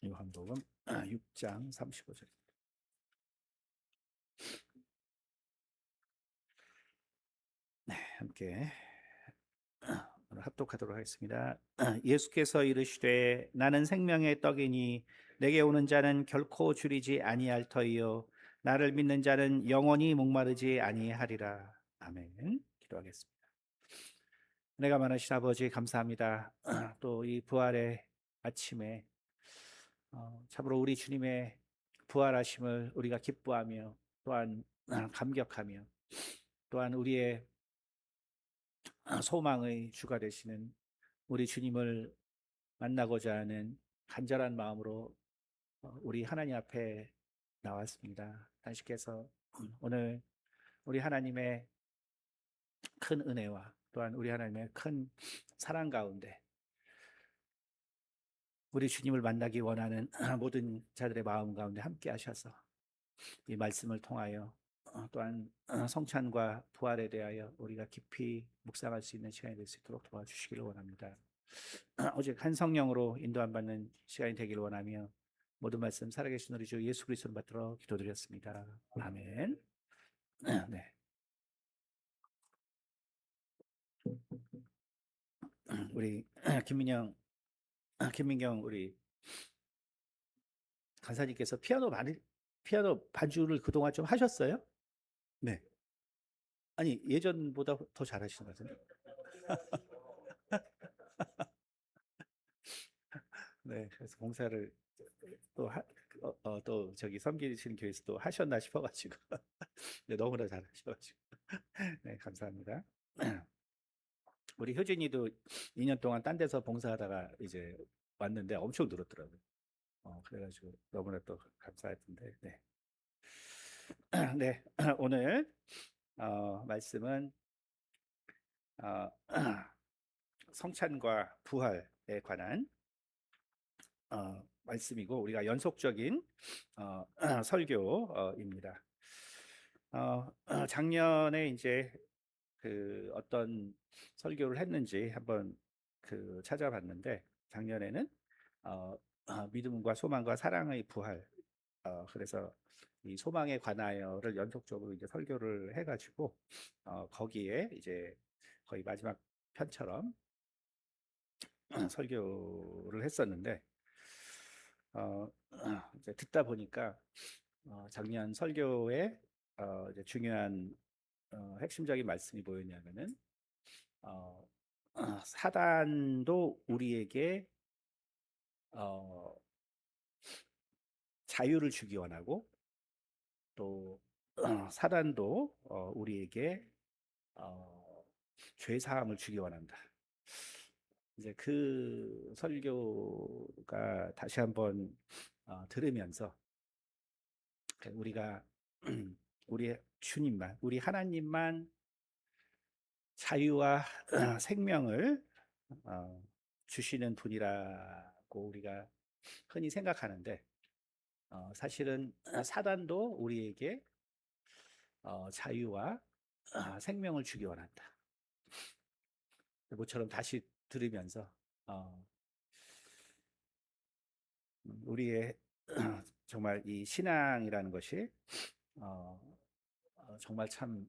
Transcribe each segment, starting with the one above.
요한복음 6장 35절. 네, 함께 오늘 합독하도록 하겠습니다. 예수께서 이르시되 나는 생명의 떡이니 내게 오는 자는 결코 줄이지 아니할 터이요 나를 믿는 자는 영원히 목마르지 아니하리라. 아멘. 기도하겠습니다. 내가 많으신 아버지 감사합니다. 또 이 부활의 아침에 참으로 우리 주님의 부활하심을 우리가 기뻐하며 또한 감격하며 또한 우리의 소망의 주가 되시는 우리 주님을 만나고자 하는 간절한 마음으로 우리 하나님 앞에 나왔습니다. 단식해서 오늘 우리 하나님의 큰 은혜와 또한 우리 하나님의 큰 사랑 가운데 우리 주님을 만나기 원하는 모든 자들의 마음 가운데 함께 하셔서 이 말씀을 통하여 또한 성찬과 부활에 대하여 우리가 깊이 묵상할 수 있는 시간이 될 수 있도록 도와주시기를 원합니다. 오직 한 성령으로 인도함 받는 시간이 되기를 원하며 모든 말씀 살아계신 우리 주 예수 그리스도를 받들어 기도드렸습니다. 아멘. 네, 우리 김민경 우리 간사님께서 피아노 반주를 그동안 좀 하셨어요? 네. 아니 예전보다 더 잘하시는 것 같은데. 네, 그래서 봉사를 또 저기 섬기시는 교회에서 또 하셨나 싶어가지고 네, 너무나 잘하셔가지고 네, 감사합니다. 우리 효진이도 2년 동안 딴 데서 봉사하다가 이제 왔는데 엄청 늘었더라고요. 그래가지고 너무나 또 감사했던데. 네, 네 오늘 말씀은 어, 성찬과 부활에 관한 말씀이고 우리가 연속적인 설교입니다. 작년에 이제 그 어떤 설교를 했는지 한번 그 찾아봤는데 작년에는 믿음과 소망과 사랑의 부활 그래서 이 소망에 관하여를 연속적으로 이제 설교를 해가지고 거기에 이제 거의 마지막 편처럼 설교를 했었는데 이제 듣다 보니까 작년 설교에 이제 중요한 핵심적인 말씀이 뭐였냐면은 어, 사단도 우리에게 어, 자유를 주기 원하고 또 사단도 우리에게 어, 죄 사함을 주기 원한다. 이제 그 설교가 다시 한번 들으면서 우리가 우리 주님만, 우리 하나님만 자유와 생명을 주시는 분이라고 우리가 흔히 생각하는데 사실은 사단도 우리에게 자유와 생명을 주기 원한다. 모처럼 다시 들으면서 어, 우리의 정말 이 신앙이라는 것이 어, 정말 참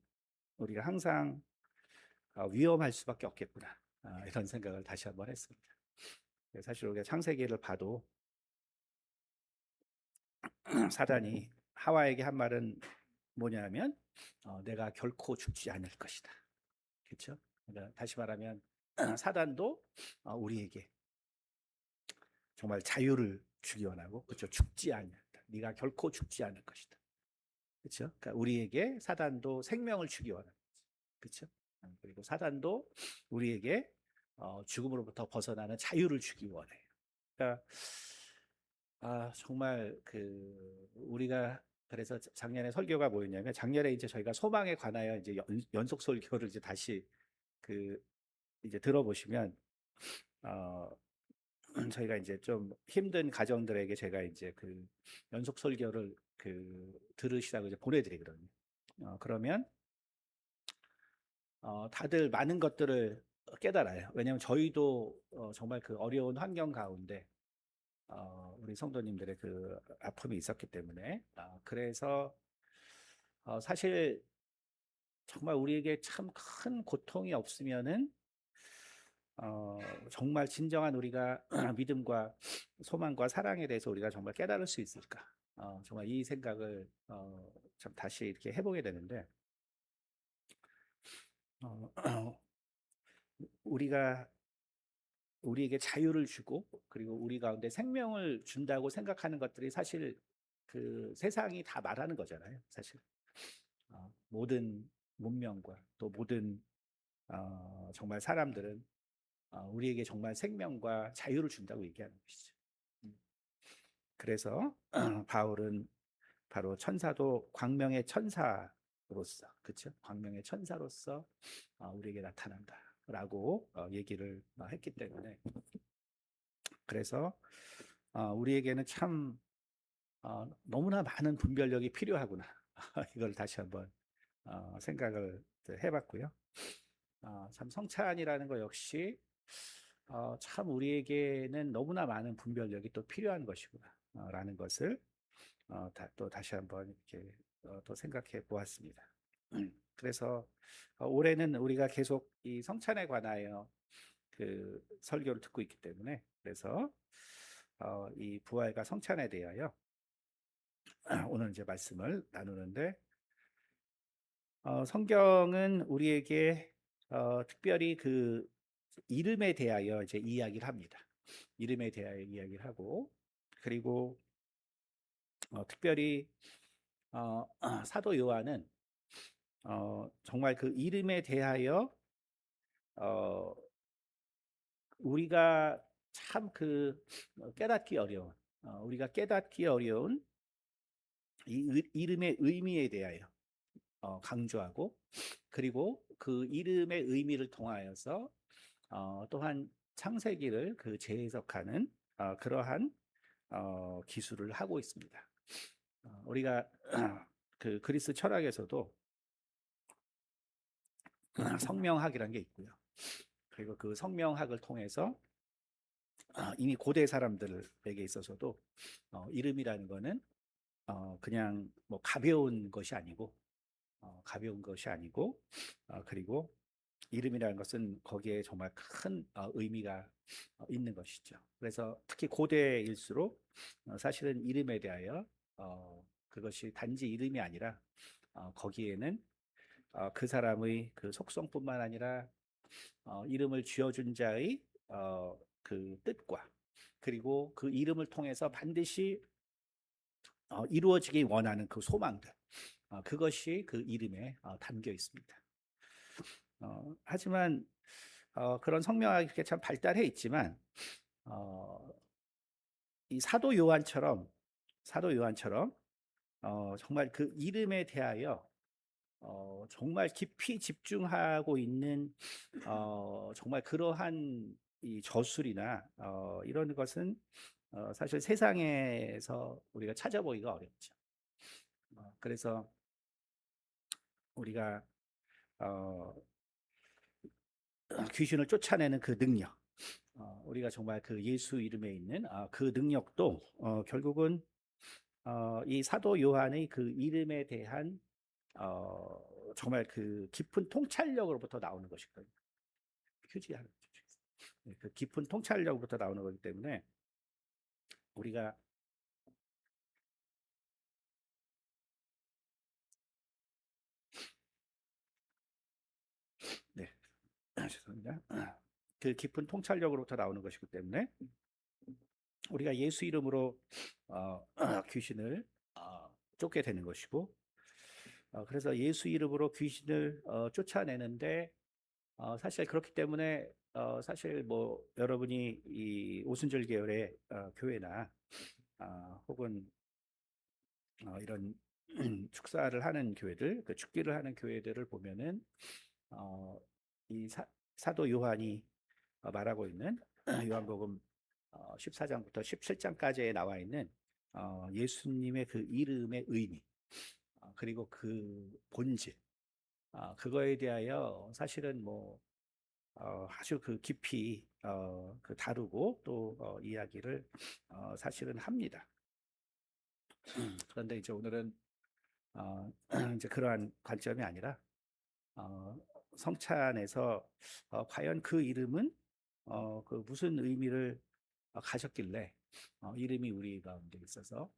우리가 항상 위험할 수밖에 없겠구나 이런 생각을 다시 한번 했습니다. 사실 우리가 창세기를 봐도 사단이 하와에게 한 말은 뭐냐면 내가 결코 죽지 않을 것이다. 그렇죠? 그러니까 다시 말하면 사단도 우리에게 정말 자유를 주기 원하고 그렇죠? 죽지 않는다. 네가 결코 죽지 않을 것이다. 그렇죠? 그러니까 우리에게 사단도 생명을 주기 원합니다. 그렇죠? 그리고 사단도 우리에게 죽음으로부터 벗어나는 자유를 주기 원해요. 그러니까 정말 그 우리가 그래서 작년에 설교가 뭐였냐면 작년에 이제 저희가 소망에 관하여 이제 연속 설교를 이제 다시 그 이제 들어보시면 어 저희가 이제 좀 힘든 가정들에게 제가 이제 그 연속 설교를 그 들으시라고 이제 보내드리거든요. 그러면 다들 많은 것들을 깨달아요. 왜냐하면 저희도 정말 그 어려운 환경 가운데 우리 성도님들의 그 아픔이 있었기 때문에 그래서 사실 정말 우리에게 참 큰 고통이 없으면은 정말 진정한 우리가 믿음과 소망과 사랑에 대해서 우리가 정말 깨달을 수 있을까? 정말 이 생각을 참 다시 이렇게 해보게 되는데 어, 우리가 우리에게 자유를 주고 그리고 우리 가운데 생명을 준다고 생각하는 것들이 사실 그 세상이 다 말하는 거잖아요. 사실 모든 문명과 또 모든 정말 사람들은 우리에게 정말 생명과 자유를 준다고 얘기하는 것이죠. 음. 그래서 바울은 바로 천사도 광명의 천사로서, 그렇죠? 광명의 천사로서 우리에게 나타난다라고 얘기를 했기 때문에 그래서 우리에게는 참 너무나 많은 분별력이 필요하구나. 이걸 다시 한번 생각을 해봤고요. 참 성찬이라는 거 역시 참 우리에게는 너무나 많은 분별력이 또 필요한 것이구나 라는 것을 또 다시 한번 이렇게 또 생각해 보았습니다. 그래서 올해는 우리가 계속 이 성찬에 관하여 그 설교를 듣고 있기 때문에 그래서 이 부활과 성찬에 대하여 오늘 이제 말씀을 나누는데 성경은 우리에게 특별히 그 이름에 대하여 이제 이야기를 합니다. 이름에 대하여 이야기를 하고 그리고 특별히 사도 요한은 정말 그 이름에 대하여 어, 우리가 참 그 깨닫기 어려운 우리가 깨닫기 어려운 이 이름의 의미에 대하여 강조하고 그리고 그 이름의 의미를 통하여서 또한 창세기를 그 재해석하는 그러한 기술을 하고 있습니다. 우리가 그 그리스 철학에서도 성명학이라는 게 있고요. 그리고 그 성명학을 통해서 이미 고대 사람들에게 있어서도 이름이라는 거는 그냥 뭐 가벼운 것이 아니고 그리고 이름이라는 것은 거기에 정말 큰 의미가 있는 것이죠. 그래서 특히 고대일수록 사실은 이름에 대하여 그것이 단지 이름이 아니라 거기에는 그 사람의 그 속성뿐만 아니라 이름을 지어준 자의 그 뜻과 그리고 그 이름을 통해서 반드시 이루어지기 원하는 그 소망들 그것이 그 이름에 담겨 있습니다. 하지만 그런 성명학이 그렇게 참 발달해 있지만 이 사도 요한처럼 정말 그 이름에 대하여 정말 깊이 집중하고 있는 정말 그러한 이 저술이나 이런 것은 사실 세상에서 우리가 찾아보기가 어렵죠. 그래서 우리가 어, 귀신을 쫓아내는 그 능력, 우리가 정말 그 예수 이름에 있는 그 능력도 결국은 이 사도 요한의 그 이름에 대한 정말 그 깊은 통찰력으로부터 나오는 것이거든요. 휴지하는 그 깊은 통찰력으로부터 나오는 거기 때문에 우리가 네 죄송합니다. 그 깊은 통찰력으로부터 나오는 것이기 때문에 우리가 예수 이름으로 귀신을 쫓게 되는 것이고 그래서 예수 이름으로 귀신을 쫓아내는데 사실 그렇기 때문에 사실 뭐 여러분이 이 오순절 계열의 교회나 혹은 이런 축사를 하는 교회들, 그 축기를 하는 교회들을 보면은 이 사도 요한이 말하고 있는 요한복음 14장부터 17장까지에 나와 있는 예수님의 그 이름의 의미 그리고 그 본질 그거에 대하여 사실은 뭐 아주 그 깊이 그 다루고 또 이야기를 사실은 합니다. 그런데 이제 오늘은 이제 그러한 관점이 아니라 어, 성찬에서 과연 그 이름은 그 무슨 의미를 가졌길래 이름이 우리 가운데 있어서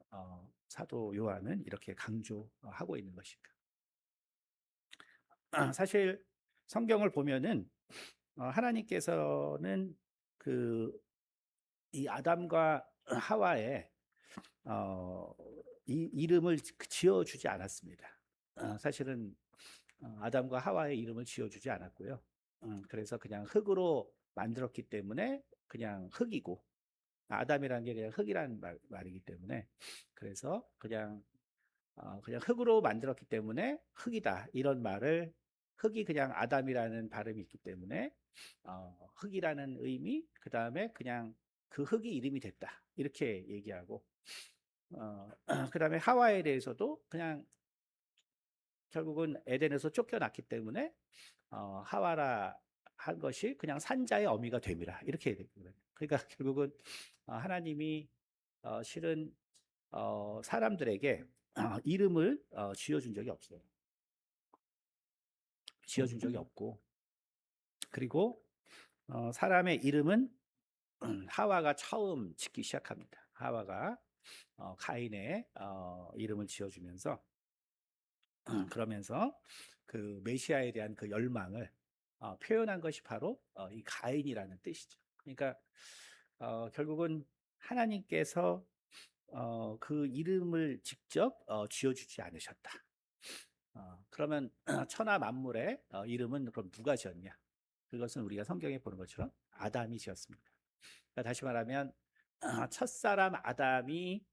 사도 요한은 이렇게 강조하고 있는 것인가? 사실 성경을 보면은 하나님께서는 그 이 아담과 하와의 어, 이 이름을 지어주지 않았습니다. 사실은 아담과 하와의 이름을 지어주지 않았고요. 그래서 그냥 흙으로 만들었기 때문에 그냥 흙이고, 아담이라는 게 그냥 흙이라는 말이기 때문에, 그래서 그냥 흙으로 만들었기 때문에 흙이다 이런 말을, 흙이 그냥 아담이라는 발음이 있기 때문에 흙이라는 의미, 그 다음에 그냥 그 흙이 이름이 됐다 이렇게 얘기하고, 그 다음에 하와에 대해서도 그냥 결국은 에덴에서 쫓겨났기 때문에 하와라 한 것이 그냥 산자의 어미가 됨이라 이렇게 되거든요. 그러니까 결국은 하나님이 실은 사람들에게 이름을 지어준 적이 없어요. 지어준 적이 없고, 그리고 사람의 이름은 하와가 처음 짓기 시작합니다. 하와가 가인의 이름을 지어주면서 그러면서 그 메시아에 대한 그 열망을 표현한 것이 바로 이 가인이라는 뜻이죠. 그러니까 결국은 하나님께서 그 이름을 직접 지어주지 않으셨다. 그러면 천하 만물의 이름은 그럼 누가 지었냐? 그것은 우리가 성경에 보는 것처럼 아담이 지었습니다. 그러니까 다시 말하면 첫사람 아담이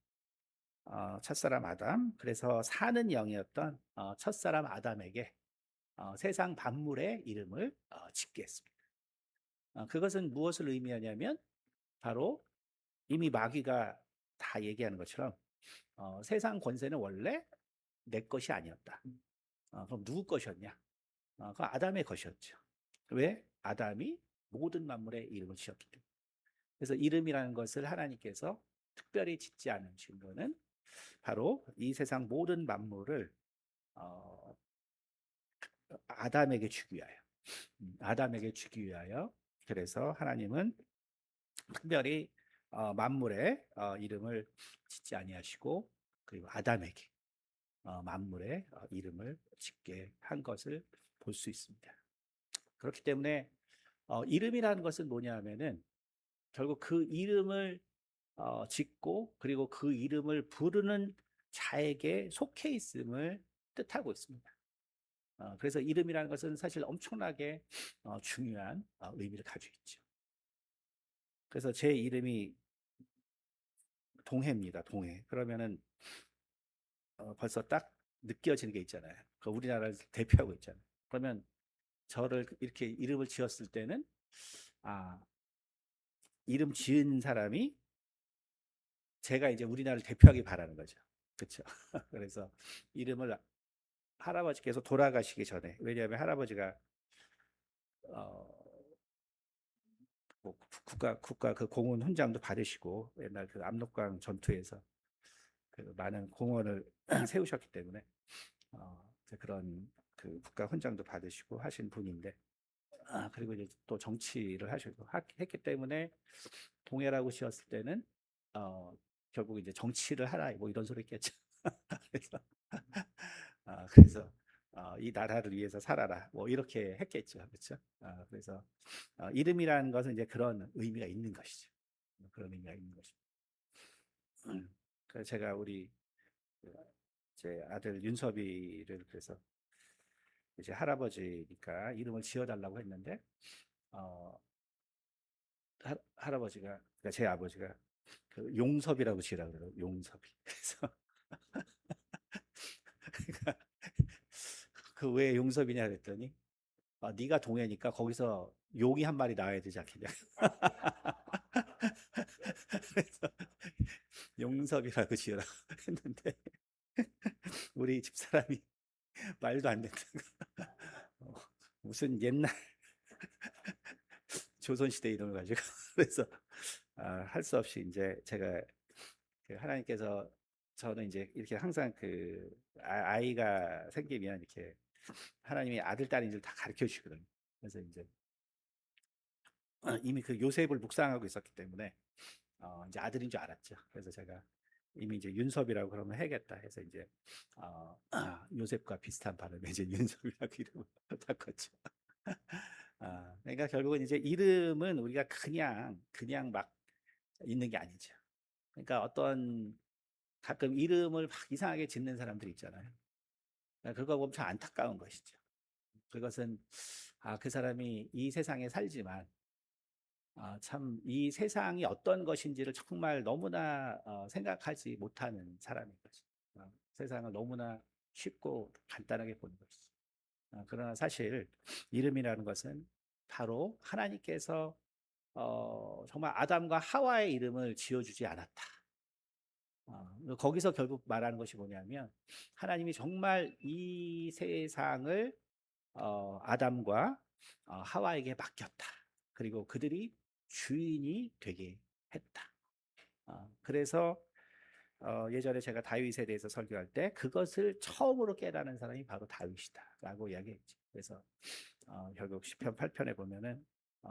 첫사람 아담, 그래서 사는 영이었던 첫사람 아담에게 세상 만물의 이름을 짓게 했습니다. 그것은 무엇을 의미하냐면 바로 이미 마귀가 다 얘기하는 것처럼 세상 권세는 원래 내 것이 아니었다. 그럼 누구 것이었냐? 그 아담의 것이었죠. 왜? 아담이 모든 만물의 이름을 지었기 때문에. 그래서 이름이라는 것을 하나님께서 특별히 짓지 않은 증거는 바로 이 세상 모든 만물을 어, 아담에게 주기 위하여, 아담에게 주기 위하여, 그래서 하나님은 특별히 만물의 이름을 짓지 아니하시고, 그리고 아담에게 만물의 이름을 짓게 한 것을 볼 수 있습니다. 그렇기 때문에 이름이라는 것은 뭐냐 하면은 결국 그 이름을 짓고, 그리고 그 이름을 부르는 자에게 속해 있음을 뜻하고 있습니다. 그래서 이름이라는 것은 사실 엄청나게 중요한 의미를 가지고 있죠. 그래서 제 이름이 동해입니다. 동해. 그러면은 벌써 딱 느껴지는 게 있잖아요. 그 우리나라를 대표하고 있잖아요. 그러면 저를 이렇게 이름을 지었을 때는 아, 이름 지은 사람이 제가 이제 우리나라를 대표하기 바라는 거죠. 그렇죠? 그래서 이름을 할아버지께서 돌아가시기 전에, 왜냐하면 할아버지가 어, 뭐 국가 그 공원 훈장도 받으시고 옛날 그 압록강 전투에서 그 많은 공원을 세우셨기 때문에 그런 그 국가 훈장도 받으시고 하신 분인데, 그리고 이제 또 정치를 했기 때문에 동해라고 지었을 때는 결국 이제 정치를 하라 뭐 이런 소리 했겠죠. 그래서 이 나라를 위해서 살아라 뭐 이렇게 했겠죠. 그렇죠? 그래서 이름이라는 것은 이제 그런 의미가 있는 것이죠. 그런 의미가 있는 것입니다. 그래서 제가 우리 제 아들 윤섭이를 그래서 이제 할아버지니까 이름을 지어달라고 했는데 어, 할아버지가, 그러니까 제 아버지가 그 용섭이라고 지으라고 그래요. 용섭이. 그래서 그 왜 용섭이냐 그랬더니 네가 동해니까 거기서 용이 한 마리 나와야 되지 않겠냐. 그래서 용섭이라고 지으라고 했는데 우리 집사람이 말도 안 된다고. 무슨 옛날 조선시대 이름을 가지고 그래서 할 수 없이 이제 제가 그 하나님께서 저는 이제 이렇게 항상 그 아이가 생기면 이렇게 하나님이 아들 딸인 줄 다 가르쳐 주시거든요. 그래서 이제 이미 그 요셉을 묵상하고 있었기 때문에 이제 아들인 줄 알았죠. 그래서 제가 이미 이제 윤섭이라고 그러면 해야겠다 해서 이제 요셉과 비슷한 발음의 이제 윤섭이라고 이름을 바꿨죠. 그러니까 결국은 이제 이름은 우리가 그냥 막 있는 게 아니죠. 그러니까 어떤 가끔 이름을 막 이상하게 짓는 사람들 있잖아요. 그거 보면 참 안타까운 것이죠. 그것은 그 사람이 이 세상에 살지만 참 이 세상이 어떤 것인지를 정말 너무나 생각하지 못하는 사람인 거죠. 세상을 너무나 쉽고 간단하게 보는 것이죠. 그러나 사실 이름이라는 것은 바로 하나님께서 정말 아담과 하와의 이름을 지어주지 않았다. 거기서 결국 말하는 것이 뭐냐면 하나님이 정말 이 세상을 아담과 하와에게 맡겼다. 그리고 그들이 주인이 되게 했다. 그래서 예전에 제가 다윗에 대해서 설교할 때 그것을 처음으로 깨달은 사람이 바로 다윗이다라고 이야기했죠. 그래서 결국 시편 8편에 보면은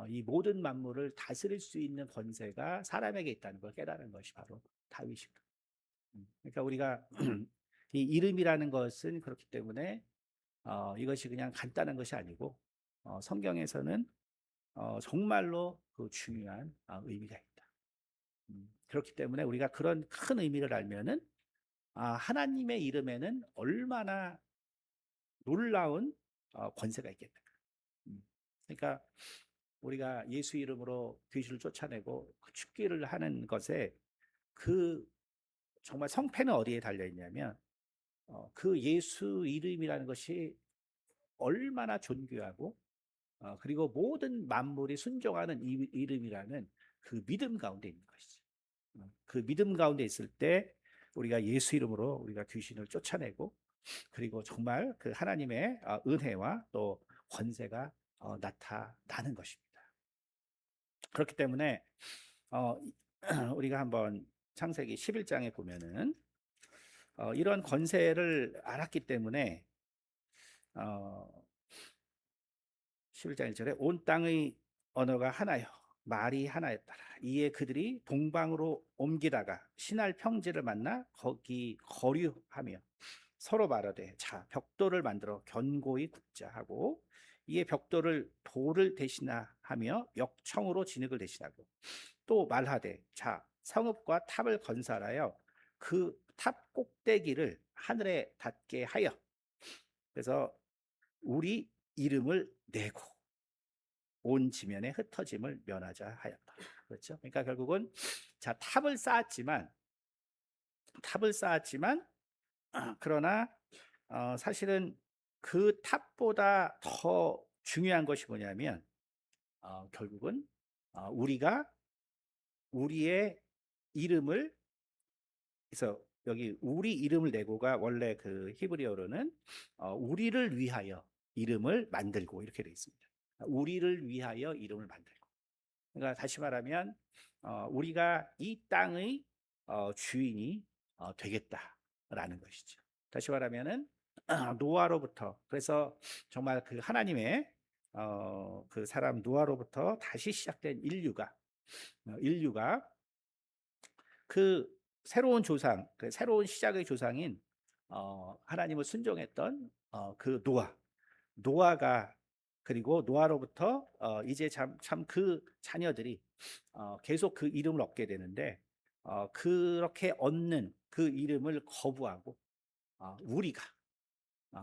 이 모든 만물을 다스릴 수 있는 권세가 사람에게 있다는 걸 깨달은 것이 바로 다윗입니다. 그러니까 우리가 이 이름이라는 것은 그렇기 때문에 이것이 그냥 간단한 것이 아니고 성경에서는 정말로 그 중요한 의미가 있다. 그렇기 때문에 우리가 그런 큰 의미를 알면은 하나님의 이름에는 얼마나 놀라운 권세가 있겠다. 그러니까 우리가 예수 이름으로 귀신을 쫓아내고 그 축기를 하는 것에 그 정말 성패는 어디에 달려 있냐면 그 예수 이름이라는 것이 얼마나 존귀하고 그리고 모든 만물이 순종하는 이 이름이라는 그 믿음 가운데 있는 것이죠. 그 믿음 가운데 있을 때 우리가 예수 이름으로 우리가 귀신을 쫓아내고 그리고 정말 그 하나님의 은혜와 또 권세가 나타나는 것입니다. 그렇기 때문에 우리가 한번 창세기 11장에 보면은 이런 권세를 알았기 때문에 어, 11장 1절에 온 땅의 언어가 하나요 말이 하나였더라. 이에 그들이 동방으로 옮기다가 신할 평지를 만나 거기 거류하며 서로 말하되 자 벽돌을 만들어 견고히 굽자 하고 이에 벽돌을 돌을 대신하며 역청으로 진흙을 대신하고 또 말하되 자 성읍과 탑을 건설하여 그 탑 꼭대기를 하늘에 닿게 하여 그래서 우리 이름을 내고 온 지면에 흩어짐을 면하자 하였다. 그렇죠? 그러니까 결국은 자 탑을 쌓았지만 그러나 사실은 그 탑보다 더 중요한 것이 뭐냐면 결국은 우리가 우리의 이름을 그래서 여기 우리 이름을 내고가 원래 그 히브리어로는 우리를 위하여 이름을 만들고 이렇게 되어 있습니다. 우리를 위하여 이름을 만들고. 그러니까 다시 말하면 우리가 이 땅의 주인이 되겠다라는 것이죠. 다시 말하면은 노아로부터 그래서 정말 그 하나님의 그 사람 노아로부터 다시 시작된 인류가 그 새로운 조상, 그 새로운 시작의 조상인 하나님을 순종했던 그 노아가 그리고 노아로부터 이제 참 그 자녀들이 계속 그 이름을 얻게 되는데 그렇게 얻는 그 이름을 거부하고 우리가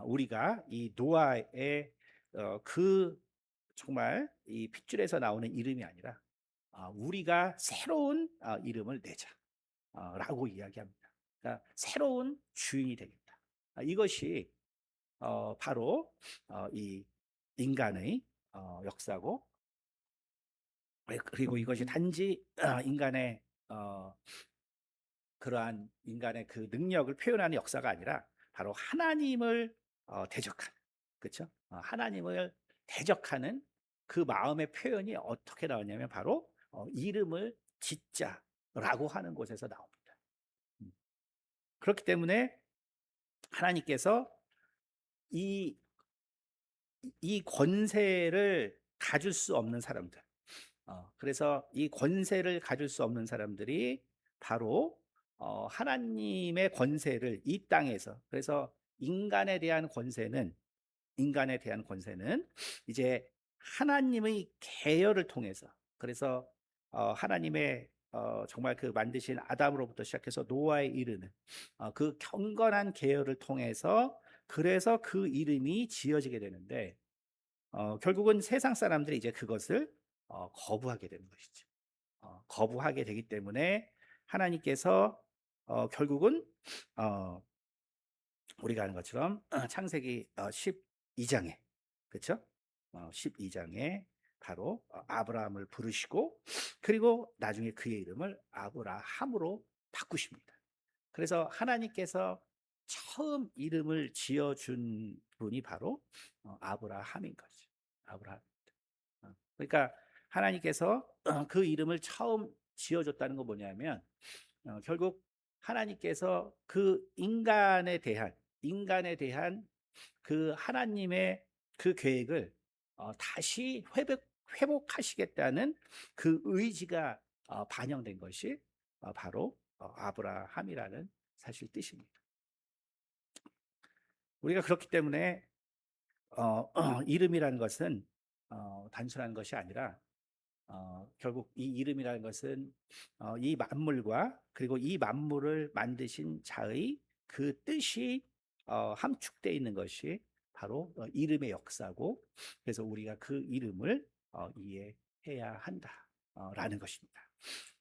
우리가 이 노아의 그 정말 이 핏줄에서 나오는 이름이 아니라 우리가 새로운 이름을 내자라고 이야기합니다. 그러니까 새로운 주인이 되겠다. 이것이 바로 이 인간의 역사고 그리고 이것이 단지 인간의 그러한 인간의 그 능력을 표현하는 역사가 아니라 바로 하나님을 대적하는 그렇죠? 하나님을 대적하는 그 마음의 표현이 어떻게 나왔냐면 바로 이름을 짓자라고 하는 곳에서 나옵니다. 음. 그렇기 때문에 하나님께서 이, 이 권세를 가질 수 없는 사람들, 그래서 이 권세를 가질 수 없는 사람들이 바로 하나님의 권세를 이 땅에서, 그래서 인간에 대한 권세는 이제 하나님의 계열을 통해서, 그래서 하나님의 정말 그 만드신 아담으로부터 시작해서 노아에 이르는 그 경건한 계열을 통해서, 그래서 그 이름이 지어지게 되는데, 결국은 세상 사람들이 이제 그것을 거부하게 되는 것이죠. 거부하게 되기 때문에 하나님께서 결국은 어, 우리가 아는 것처럼 창세기 12장에, 그렇죠? 12장에 바로 아브라함을 부르시고, 그리고 나중에 그의 이름을 아브라함으로 바꾸십니다. 그래서 하나님께서 처음 이름을 지어준 분이 바로 아브라함인 거죠. 아브라함. 그러니까 하나님께서 그 이름을 처음 지어줬다는 거 뭐냐면, 결국 하나님께서 그 인간에 대한 그 하나님의 그 계획을 다시 회복하시겠다는 그 의지가 반영된 것이 바로 아브라함이라는 사실 뜻입니다. 우리가 그렇기 때문에 이름이라는 것은 단순한 것이 아니라, 결국 이 이름이라는 것은 이 만물과, 그리고 이 만물을 만드신 자의 그 뜻이 함축되어 있는 것이 바로 이름의 역사고, 그래서 우리가 그 이름을 이해해야 한다라는 것입니다.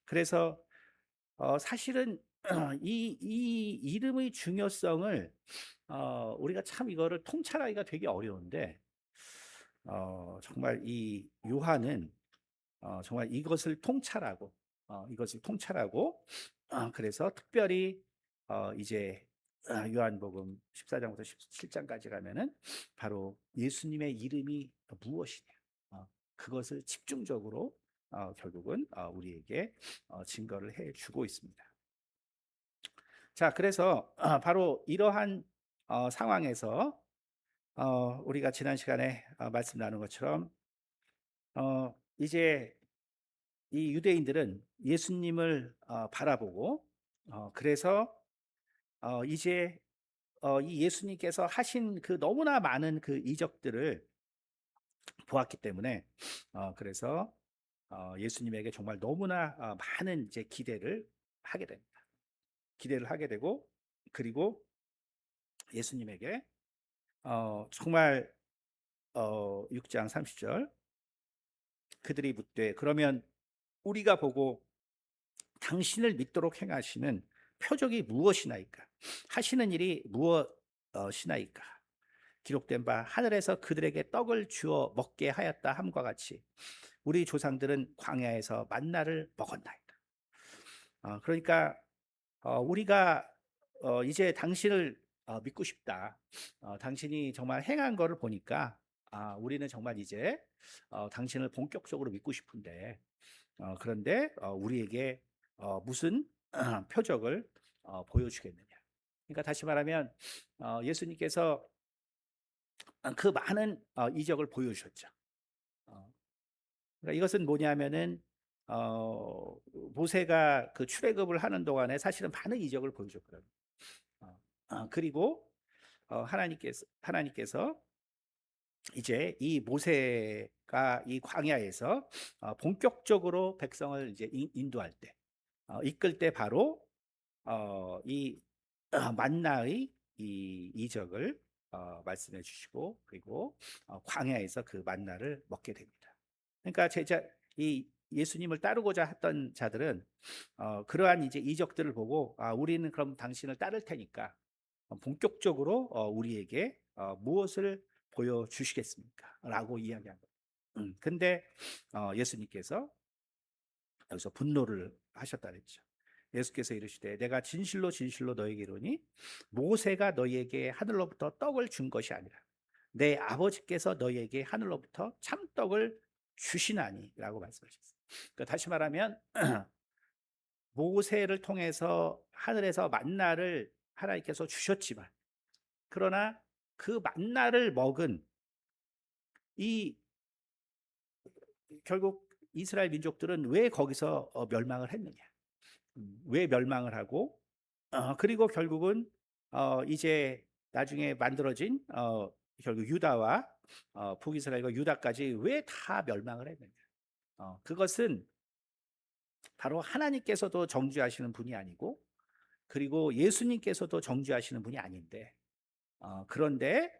그래서 사실은 이 이름의 중요성을 우리가 참 이거를 통찰하기가 되게 어려운데, 정말 이 요한은 정말 이것을 통찰하고 그래서 특별히 이제 요한복음 14장부터 17장까지 가면은 바로 예수님의 이름이 무엇이냐, 그것을 집중적으로 결국은 우리에게 증거를 해주고 있습니다. 자, 그래서 바로 이러한 상황에서 우리가 지난 시간에 말씀 나눈 것처럼 이제 이 유대인들은 예수님을 바라보고, 그래서 이제 이 예수님께서 하신 그 너무나 많은 그 이적들을 보았기 때문에, 그래서 예수님에게 정말 너무나 많은 이제 기대를 하게 됩니다. 기대를 하게 되고, 그리고 예수님에게 정말 6장 30절, 그들이 묻되 그러면 우리가 보고 당신을 믿도록 행하시는 표적이 무엇이나이까? 하시는 일이 무엇이나이까? 기록된 바 하늘에서 그들에게 떡을 주어 먹게 하였다 함과 같이 우리 조상들은 광야에서 만나를 먹었나이다. 그러니까 우리가 이제 당신을 믿고 싶다. 당신이 정말 행한 거를 보니까 우리는 정말 이제 당신을 본격적으로 믿고 싶은데, 그런데 우리에게 무슨 표적을 보여주겠느냐. 그러니까 다시 말하면 예수님께서 그 많은 이적을 보여주셨죠. 그러니까 이것은 뭐냐면은 모세가 그 출애굽을 하는 동안에 사실은 많은 이적을 보여줬거든요. 그리고 하나님께서 이제 이 모세가 이 광야에서 본격적으로 백성을 이제 인도할 때, 이끌 때 바로 이 만나의 이 이적을 말씀해 주시고, 그리고 광야에서 그 만나를 먹게 됩니다. 그러니까 이 예수님을 따르고자 했던 자들은 그러한 이제 이적들을 보고, 우리는 그럼 당신을 따를 테니까 본격적으로 우리에게 무엇을 보여주시겠습니까? 라고 이야기한 거예요. 근데 예수님께서 여기서 분노를 하셨다 그랬죠. 예수께서 이르시되 내가 진실로 진실로 너에게 이르노니 모세가 너희에게 하늘로부터 떡을 준 것이 아니라 내 아버지께서 너희에게 하늘로부터 참떡을 주시나니라고 말씀하셨어요. 그러니까 다시 말하면 모세를 통해서 하늘에서 만나를 하나님께서 주셨지만, 그러나 그 만나를 먹은 이 결국 이스라엘 민족들은 왜 거기서 멸망을 했느냐? 왜 멸망을 하고 그리고 결국은 이제 나중에 만들어진 결국 유다와 북이스라엘과 유다까지 왜 다 멸망을 했느냐? 그것은 바로 하나님께서도 정죄하시는 분이 아니고, 그리고 예수님께서도 정죄하시는 분이 아닌데, 그런데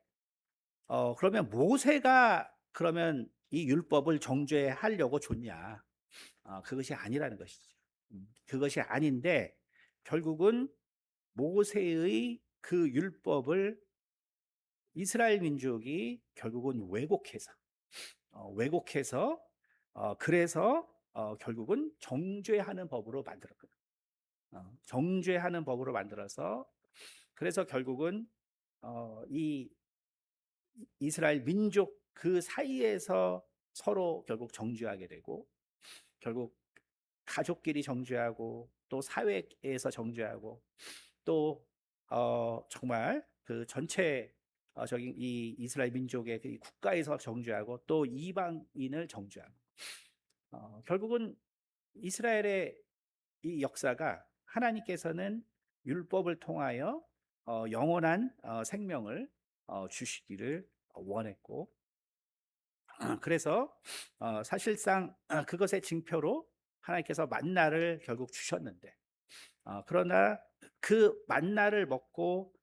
그러면 모세가 그러면 이 율법을 정죄하려고 줬냐? 그것이 아니라는 것이죠. 그것이 아닌데, 결국은 모세의 그 율법을 이스라엘 민족이 결국은 왜곡해서 그래서 결국은 정죄하는 법으로 만들었거든요. 정죄하는 법으로 만들어서, 그래서 결국은 이 이스라엘 민족 그 사이에서 서로 결국 정죄하게 되고, 결국 가족끼리 정죄하고, 또 사회에서 정죄하고, 또 정말 그 전체 저기 이 이스라엘 민족의 그 국가에서 정죄하고, 또 이방인을 정죄하고, 결국은 이스라엘의 이 역사가 하나님께서는 율법을 통하여 영원한 생명을 주시기를 원했고, 그래서 사실상 그것의 징표로 하나님께서 만나를 결국 주셨는데, 그러나 그 만나를 먹고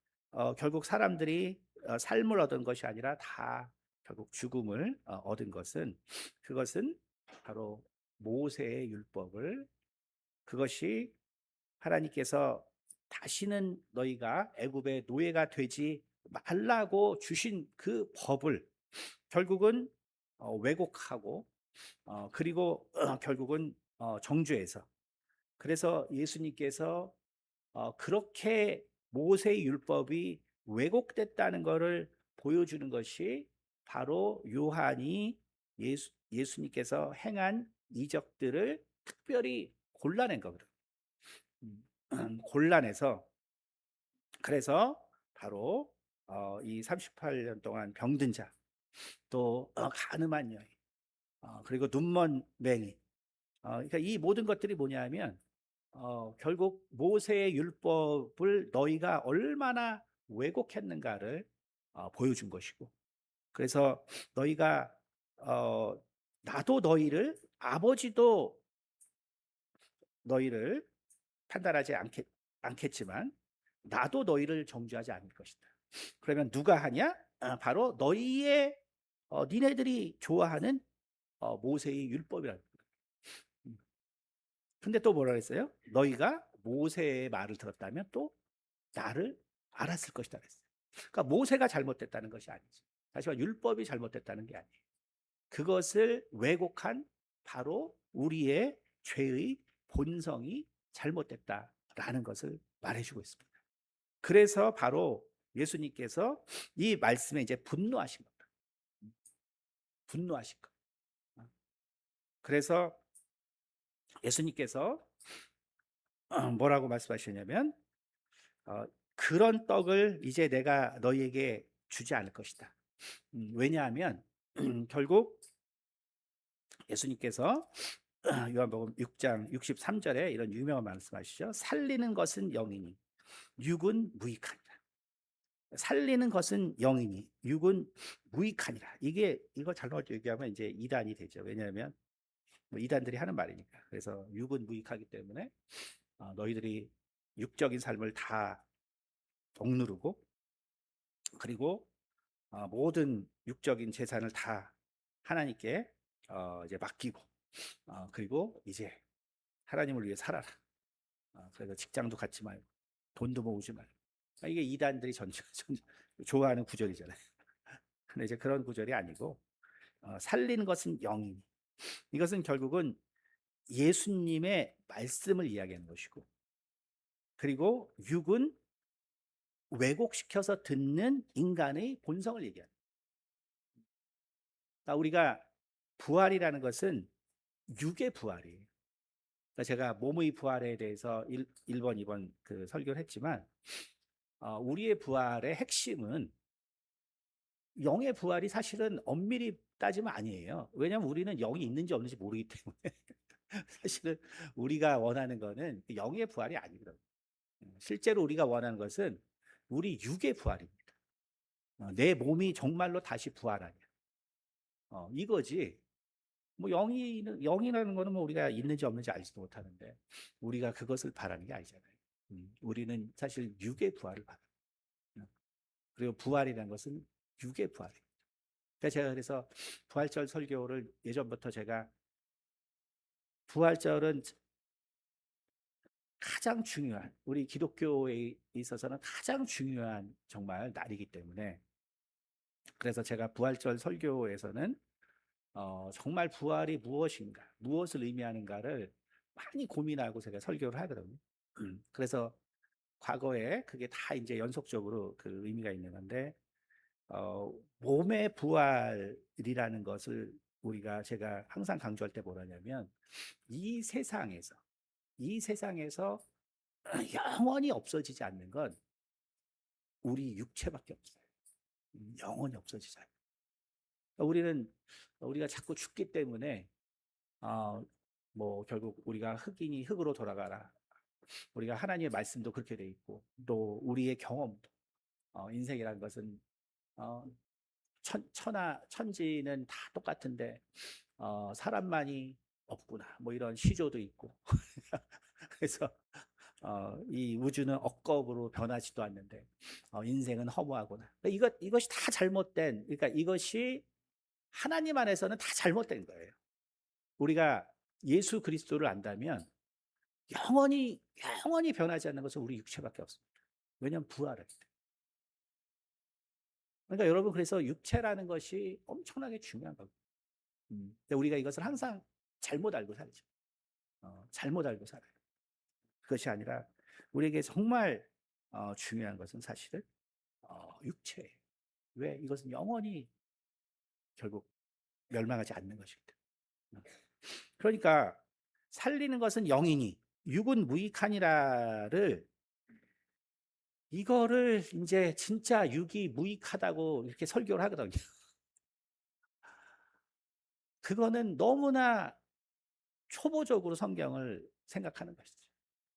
결국 사람들이 삶을 얻은 것이 아니라 다 결국 죽음을 얻은 것은, 그것은 바로 모세의 율법을, 그것이 하나님께서 다시는 너희가 애굽의 노예가 되지 말라고 주신 그 법을 결국은 왜곡하고, 그리고 결국은 정죄해서, 그래서 예수님께서 그렇게 모세의 율법이 왜곡됐다는 것을 보여주는 것이 바로 요한이 예수님께서 행한 이적들을 특별히 골라낸 거거든요. 골라내서, 그래서 바로 이 38년 동안 병든 자, 또 가늠한 여인, 그리고 눈먼 맹인, 그러니까 이 모든 것들이 뭐냐면 결국 모세의 율법을 너희가 얼마나 왜곡했는가를 보여준 것이고, 그래서 너희가 나도 너희를, 아버지도 너희를 판단하지 않겠지만 나도 너희를 정죄하지 않을 것이다. 그러면 누가 하냐? 바로 너희의 니네들이 좋아하는 모세의 율법이라는 거예요. 근데 또 뭐라 그랬어요? 너희가 모세의 말을 들었다면 또 나를 알았을 것이다 그랬어요. 그러니까 모세가 잘못됐다는 것이 아니죠. 다시 말해 율법이 잘못됐다는 게 아니에요. 그것을 왜곡한 바로 우리의 죄의 본성이 잘못됐다라는 것을 말해주고 있습니다. 그래서 바로 예수님께서 이 말씀에 이제 분노하신 겁니다. 분노하신 것. 그래서 예수님께서 뭐라고 말씀하시냐면 그런 떡을 이제 내가 너희에게 주지 않을 것이다. 왜냐하면 결국 예수님께서 요한복음 6장 63절에 이런 유명한 말씀하시죠. 살리는 것은 영이니 육은 무익하니라. 살리는 것은 영이니 육은 무익하니라. 이거 잘못 얘기하면 이제 이단이 되죠. 왜냐하면 뭐 이단들이 하는 말이니까. 그래서 육은 무익하기 때문에 너희들이 육적인 삶을 다 억누르고, 그리고 모든 육적인 재산을 다 하나님께 이제 맡기고, 그리고 이제 하나님을 위해 살아라. 그래서 직장도 갖지 말고 돈도 모으지 말고. 이게 이단들이 전체 좋아하는 구절이잖아요. 근데 이제 그런 구절이 아니고 살리는 것은 영이니, 이것은 결국은 예수님의 말씀을 이야기하는 것이고, 그리고 육은 왜곡시켜서 듣는 인간의 본성을 얘기하는. 그러니까 우리가 부활이라는 것은 육의 부활이에요. 그러니까 제가 몸의 부활에 대해서 1번, 2번 그 설교를 했지만, 우리의 부활의 핵심은 영의 부활이 사실은 엄밀히 따지면 아니에요. 왜냐하면 우리는 영이 있는지 없는지 모르기 때문에 사실은 우리가 원하는 거는 영의 부활이 아니거든요. 실제로 우리가 원하는 것은 우리 육의 부활입니다. 내 몸이 정말로 다시 부활하냐. 이거지. 뭐 영이라는 거는 뭐 우리가 있는지 없는지 알지도 못하는데 우리가 그것을 바라는 게 아니잖아요. 우리는 사실 육의 부활을 바라요. 그리고 부활이라는 것은 육의 부활이에요. 그래서 제가 그래서 부활절 설교를 예전부터 제가 부활절은 가장 중요한 우리 기독교에 있어서는 가장 중요한 정말 날이기 때문에 그래서 제가 부활절 설교에서는 정말 부활이 무엇인가, 무엇을 의미하는가를 많이 고민하고 제가 설교를 하거든요. 그래서 과거에 그게 다 이제 연속적으로 그 의미가 있는 건데, 몸의 부활이라는 것을 우리가 제가 항상 강조할 때 뭐라냐면, 이 세상에서, 이 세상에서 영원히 없어지지 않는 건 우리 육체밖에 없어요. 영원히 없어지지 않아요. 우리가 자꾸 죽기 때문에 어, 뭐 결국 우리가 흑인이 흑으로 돌아가라. 우리가 하나님의 말씀도 그렇게 돼 있고 또 우리의 경험도 인생이라는 것은 어, 천지는 다 똑같은데 사람만이 없구나. 뭐 이런 시조도 있고 그래서 이 우주는 억겁으로 변하지도 않는데 인생은 허무하구나. 그러니까 이것이 다 잘못된. 그러니까 이것이 하나님 안에서는 다 잘못된 거예요. 우리가 예수 그리스도를 안다면 영원히 영원히 변하지 않는 것은 우리 육체밖에 없습니다. 왜냐하면 부활을 했기 때문에. 그러니까 여러분 그래서 육체라는 것이 엄청나게 중요한 겁니다. 근데 우리가 이것을 항상 잘못 알고 살죠. 잘못 알고 살아요. 그것이 아니라 우리에게 정말 중요한 것은 사실은 육체예요. 왜? 이것은 영원히 결국 멸망하지 않는 것이기 때문에. 그러니까 살리는 것은 영이니 육은 무익하니라를 이거를 이제 진짜 육이 무익하다고 이렇게 설교를 하거든요. 그거는 너무나 초보적으로 성경을 생각하는 것이죠.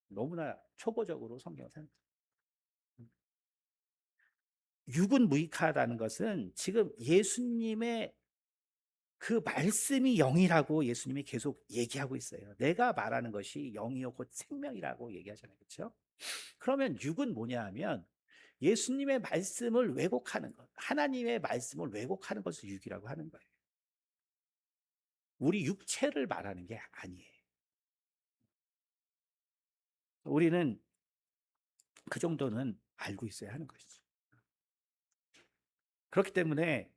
너무나 초보적으로 성경을 생각합니다. 육은 무익하다는 것은 지금 예수님의 그 말씀이 영이라고 예수님이 계속 얘기하고 있어요. 내가 말하는 것이 영이요 곧 생명이라고 얘기하잖아요. 그렇죠? 그러면 육은 뭐냐 하면 예수님의 말씀을 왜곡하는 것, 하나님의 말씀을 왜곡하는 것을 육이라고 하는 거예요. 우리 육체를 말하는 게 아니에요. 우리는 그 정도는 알고 있어야 하는 것이죠. 그렇기 때문에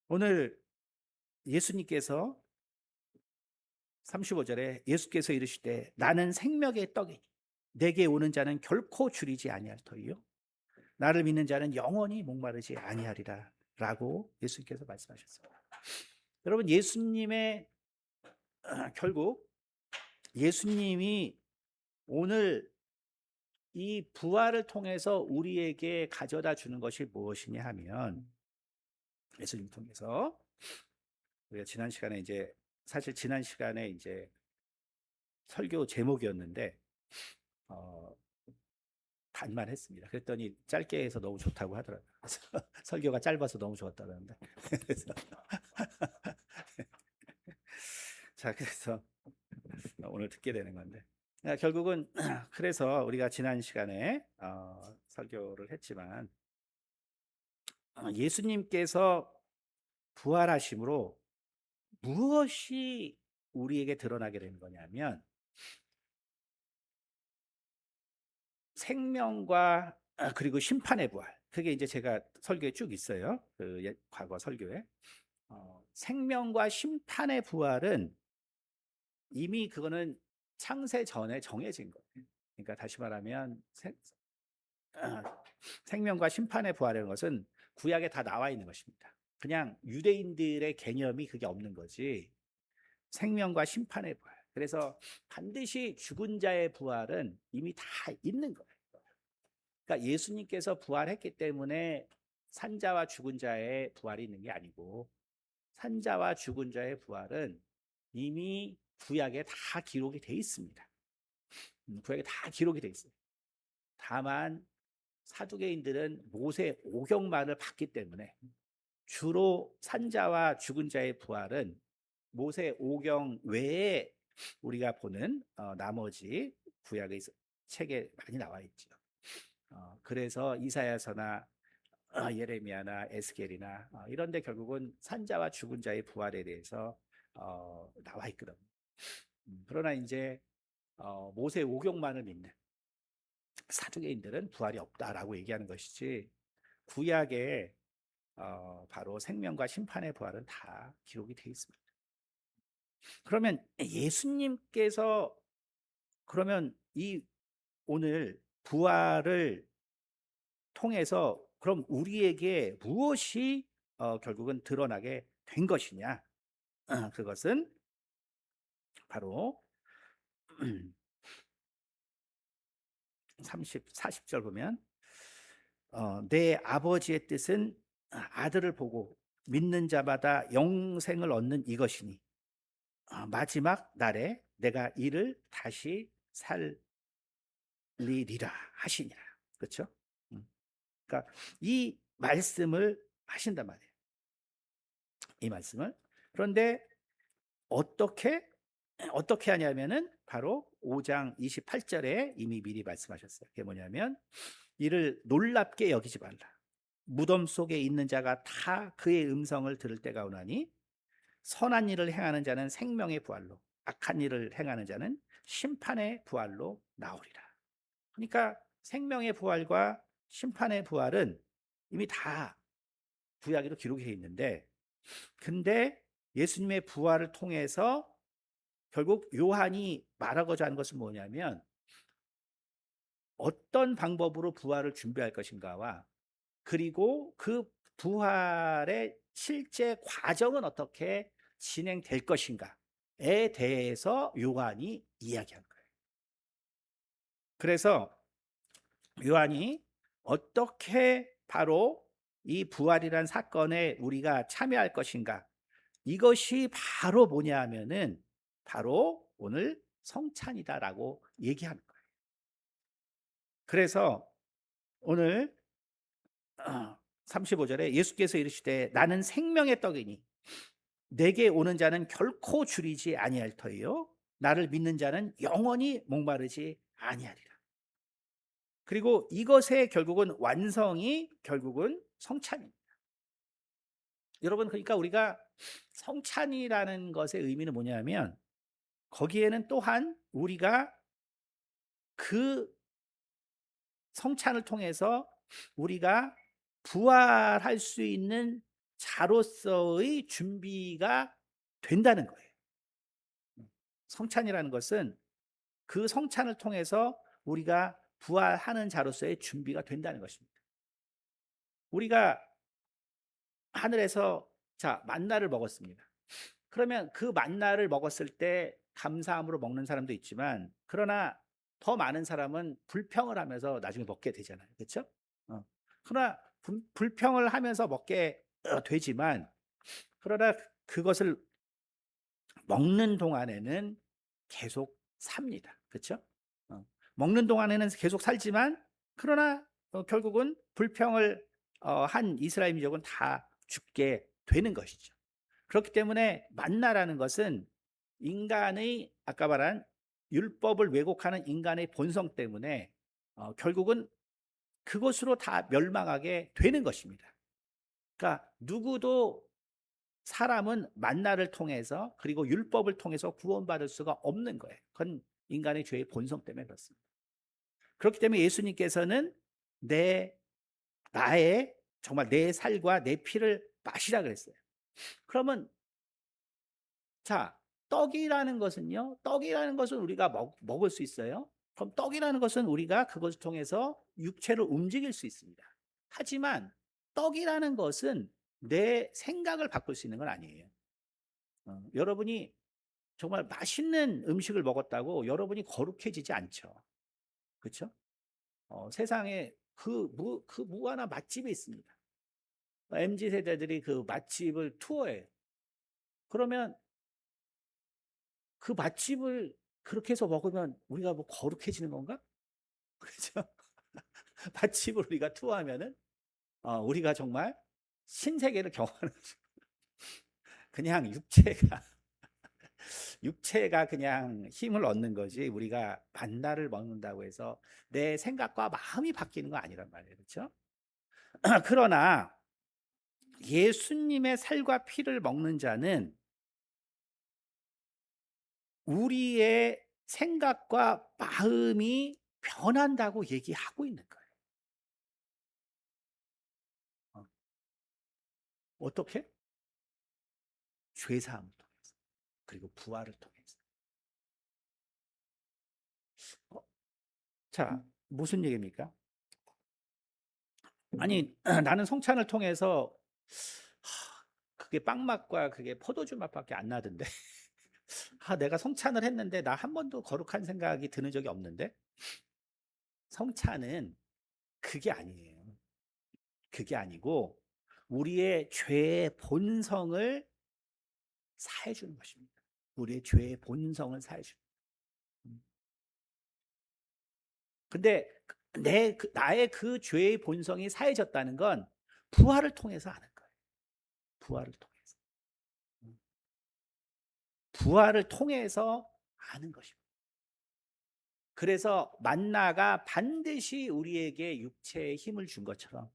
오늘 예수님께서 35절에 예수께서 이르시되 나는 생명의 떡이니 내게 오는 자는 결코 줄이지 아니할 터이요 나를 믿는 자는 영원히 목마르지 아니하리라 라고 예수님께서 말씀하셨습니다. 여러분 예수님의 결국 예수님이 오늘 이 부활을 통해서 우리에게 가져다 주는 것이 무엇이냐 하면 예수님 통해서 우리가 지난 시간에 이제 사실 지난 시간에 이제 설교 제목이었는데 어, 반만 했습니다. 그랬더니 짧게 해서 너무 좋다고 하더라고요. 그래서 설교가 짧아서 너무 좋았다는데 그래서 자 그래서 오늘 듣게 되는 건데 결국은 그래서 우리가 지난 시간에 설교를 했지만 예수님께서 부활하심으로 무엇이 우리에게 드러나게 되는 거냐면 생명과 그리고 심판의 부활. 그게 이제 제가 설교에 쭉 있어요. 그 과거 설교에. 생명과 심판의 부활은 이미 그거는 창세 전에 정해진 거예요. 그러니까 다시 말하면 생명과 심판의 부활이라는 것은 구약에 다 나와 있는 것입니다. 그냥 유대인들의 개념이 그게 없는 거지. 생명과 심판의 부활. 그래서 반드시 죽은 자의 부활은 이미 다 있는 거예요. 그러니까 예수님께서 부활했기 때문에 산자와 죽은 자의 부활이 있는 게 아니고, 산자와 죽은 자의 부활은 이미 구약에 다 기록이 돼 있습니다. 구약에 다 기록이 돼 있어요. 다만 사두개인들은 모세 오경만을 봤기 때문에, 주로 산자와 죽은 자의 부활은 모세 오경 외에 우리가 보는 나머지 구약의 책에 많이 나와 있죠. 그래서 이사야서나 예레미야나 에스겔이나 이런데 결국은 산자와 죽은 자의 부활에 대해서 나와 있거든요. 그러나 이제 모세 오경만을 믿는 사두개인들은 부활이 없다라고 얘기하는 것이지, 구약에 바로 생명과 심판의 부활은 다 기록이 되어 있습니다. 그러면 예수님께서 그러면 이 오늘 부활을 통해서 그럼 우리에게 무엇이 결국은 드러나게 된 것이냐? 그것은 바로 40절 보면 내 아버지의 뜻은 아들을 보고 믿는 자마다 영생을 얻는 이것이니 마지막 날에 내가 이를 다시 살리리라 하시니라. 그렇죠? 그러니까 이 말씀을 하신단 말이에요. 이 말씀을. 그런데 어떻게 하냐면은 바로 5장 28절에 이미 미리 말씀하셨어요. 그게 뭐냐면 이를 놀랍게 여기지 말라. 무덤 속에 있는 자가 다 그의 음성을 들을 때가 오나니 선한 일을 행하는 자는 생명의 부활로, 악한 일을 행하는 자는 심판의 부활로 나오리라. 그러니까 생명의 부활과 심판의 부활은 이미 다 구약에도 기록이 되어 있는데, 근데 예수님의 부활을 통해서 결국 요한이 말하고자 하는 것은 뭐냐면 어떤 방법으로 부활을 준비할 것인가와, 그리고 그 부활의 실제 과정은 어떻게 진행될 것인가에 대해서 요한이 이야기한 거예요. 그래서 요한이 어떻게 바로 이 부활이란 사건에 우리가 참여할 것인가, 이것이 바로 뭐냐 하면은 바로 오늘 성찬이다라고 얘기하는 거예요. 그래서 오늘 35절에 예수께서 이르시되 나는 생명의 떡이니 내게 오는 자는 결코 줄이지 아니할 터이요 나를 믿는 자는 영원히 목마르지 아니하리라. 그리고 이것의 결국은 완성이 결국은 성찬입니다. 여러분, 그러니까 우리가 성찬이라는 것의 의미는 뭐냐면 거기에는 또한 우리가 그 성찬을 통해서 우리가 부활할 수 있는 자로서의 준비가 된다는 거예요. 성찬이라는 것은 그 성찬을 통해서 우리가 부활하는 자로서의 준비가 된다는 것입니다. 우리가 하늘에서 만나를 먹었습니다. 그러면 그 만나를 먹었을 때 감사함으로 먹는 사람도 있지만, 그러나 더 많은 사람은 불평을 하면서 나중에 먹게 되잖아요. 그렇죠? 그러나 불평을 하면서 먹게 되지만, 그러나 그것을 먹는 동안에는 계속 삽니다. 그렇죠? 먹는 동안에는 계속 살지만, 그러나 결국은 불평을 한 이스라엘 민족은 다 죽게 되는 것이죠. 그렇기 때문에 만나라는 것은 인간의 아까 말한 율법을 왜곡하는 인간의 본성 때문에 결국은 그것으로 다 멸망하게 되는 것입니다. 그러니까 누구도 사람은 만나를 통해서 그리고 율법을 통해서 구원받을 수가 없는 거예요. 그건 인간의 죄의 본성 때문에 그렇습니다. 그렇기 때문에 예수님께서는 나의 정말 내 살과 내 피를 마시라 그랬어요. 그러면 떡이라는 것은 우리가 먹을 수 있어요. 그럼 떡이라는 것은 우리가 그것을 통해서 육체를 움직일 수 있습니다. 하지만 떡이라는 것은 내 생각을 바꿀 수 있는 건 아니에요. 여러분이 정말 맛있는 음식을 먹었다고 여러분이 거룩해지지 않죠. 그렇죠? 세상에 그 무한한 맛집이 있습니다. MZ 세대들이 그 맛집을 투어해요. 그러면 그 맛집을 그렇게 해서 먹으면 우리가 뭐 거룩해지는 건가? 그렇죠? 맛집을 우리가 투어하면은 우리가 정말 신세계를 경험하는 거죠. 그냥 육체가 그냥 힘을 얻는 거지 우리가 만나를 먹는다고 해서 내 생각과 마음이 바뀌는 거 아니란 말이에요. 그렇죠? 그러나 예수님의 살과 피를 먹는 자는 우리의 생각과 마음이 변한다고 얘기하고 있는 거예요. 어, 어떻게? 죄 사함을 통해서 그리고 부활을 통해서. 어, 자, 무슨 얘기입니까? 아니 나는 성찬을 통해서 그게 빵 맛과 그게 포도주 맛밖에 안 나던데. 내가 성찬을 했는데 나 한 번도 거룩한 생각이 드는 적이 없는데. 성찬은 그게 아니에요. 그게 아니고 우리의 죄의 본성을 사해 주는 것입니다. 우리의 죄의 본성을 사해 주는. 근데 나의 그 죄의 본성이 사해졌다는 건 부활을 통해서 아는 거예요. 부활을 통해서. 부활을 통해서 아는 것입니다. 그래서 만나가 반드시 우리에게 육체의 힘을 준 것처럼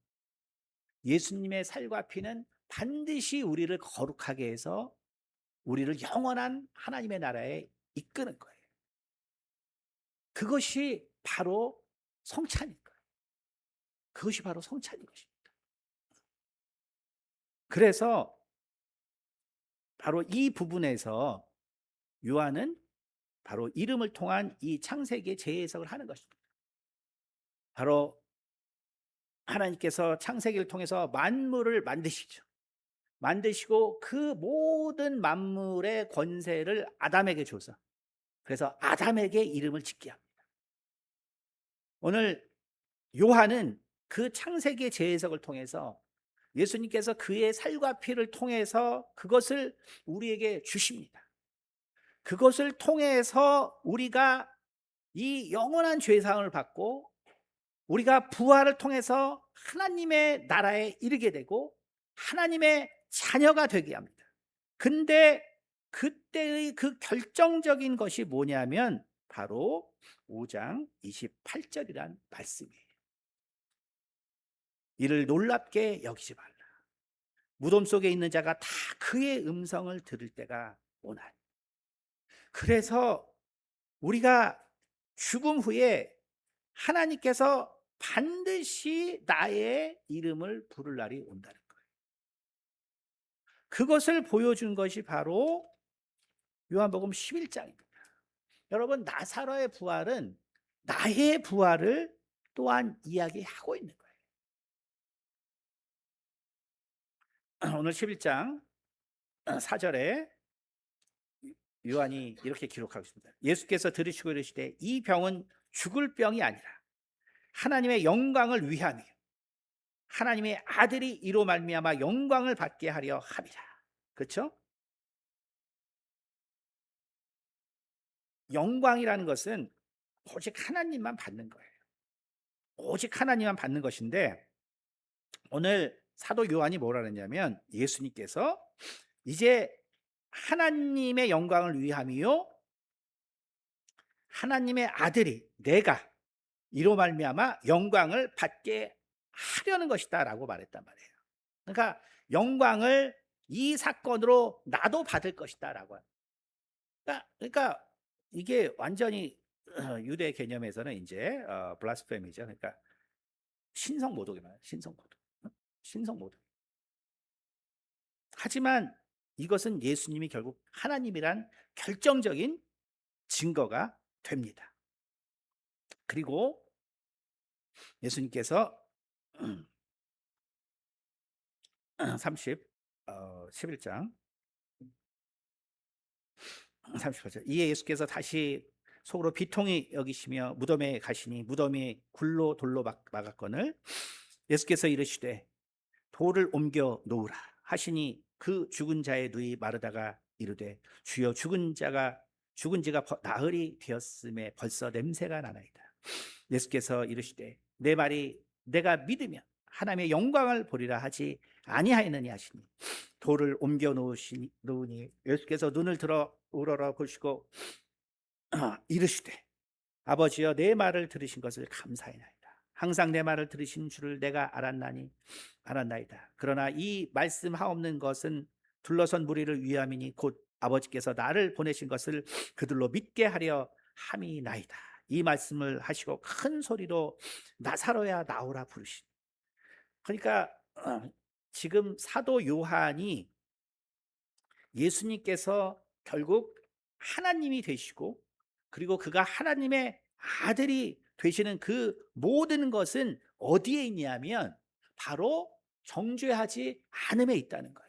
예수님의 살과 피는 반드시 우리를 거룩하게 해서 우리를 영원한 하나님의 나라에 이끄는 거예요. 그것이 바로 성찬인 거예요. 그것이 바로 성찬인 것입니다. 그래서 바로 이 부분에서 요한은 바로 이름을 통한 이 창세기의 재해석을 하는 것입니다. 바로 하나님께서 창세기를 통해서 만물을 만드시죠. 만드시고 그 모든 만물의 권세를 아담에게 줘서 그래서 아담에게 이름을 짓게 합니다. 오늘 요한은 그 창세기의 재해석을 통해서 예수님께서 그의 살과 피를 통해서 그것을 우리에게 주십니다. 그것을 통해서 우리가 이 영원한 죄사함을 받고 우리가 부활을 통해서 하나님의 나라에 이르게 되고 하나님의 자녀가 되게 합니다. 근데 그때의 그 결정적인 것이 뭐냐면 바로 5장 28절이란 말씀이에요. 이를 놀랍게 여기지 말라. 무덤 속에 있는 자가 다 그의 음성을 들을 때가 오나니. 그래서 우리가 죽음 후에 하나님께서 반드시 나의 이름을 부를 날이 온다는 거예요. 그것을 보여준 것이 바로 요한복음 11장입니다. 여러분, 나사로의 부활은 나의 부활을 또한 이야기하고 있는 거예요. 오늘 11장 4절에 요한이 이렇게 기록하고 있습니다. 예수께서 들으시고 이르시되 이 병은 죽을 병이 아니라 하나님의 영광을 위함이요 하나님의 아들이 이로 말미암아 영광을 받게 하려 함이라. 그렇죠? 영광이라는 것은 오직 하나님만 받는 거예요. 오직 하나님만 받는 것인데 오늘 사도 요한이 뭐라 그랬냐면 예수님께서 이제 하나님의 영광을 위함이요 하나님의 아들이 내가 이로 말미암아 영광을 받게 하려는 것이다라고 말했단 말이에요. 그러니까 영광을 이 사건으로 나도 받을 것이다라고. 그러니까 이게 완전히 유대 개념에서는 이제 블라스페미죠. 그러니까 신성 모독이 말이에요. 신성 모독. 신성 모독. 하지만 이것은 예수님이 결국 하나님이란 결정적인 증거가 됩니다. 그리고 예수님께서 11장 38절. 이에 예수께서 다시 속으로 비통히 여기시며 무덤에 가시니 무덤이 굴로 돌로 막았거늘 예수께서 이르시되 돌을 옮겨 놓으라 하시니 그 죽은 자의 누이 마르다가 이르되 주여 죽은 지가 나흘이 되었음에 벌써 냄새가 나나이다. 예수께서 이르시되 내 말이 내가 믿으면 하나님의 영광을 보리라 하지 아니하였느냐 하시니 돌을 옮겨 놓으니 예수께서 눈을 들어 우러러 보시고 이르시되 아버지여 내 말을 들으신 것을 감사하나이다. 항상 내 말을 들으신 줄을 내가 알았나이다. 그러나 이 말씀하옵는 것은 둘러선 무리를 위함이니 곧 아버지께서 나를 보내신 것을 그들로 믿게 하려 함이나이다. 이 말씀을 하시고 큰 소리로 나사로야 나오라 부르시니. 그러니까 지금 사도 요한이 예수님께서 결국 하나님이 되시고 그리고 그가 하나님의 아들이 되시는 그 모든 것은 어디에 있냐면 바로 정죄하지 않음에 있다는 거예요.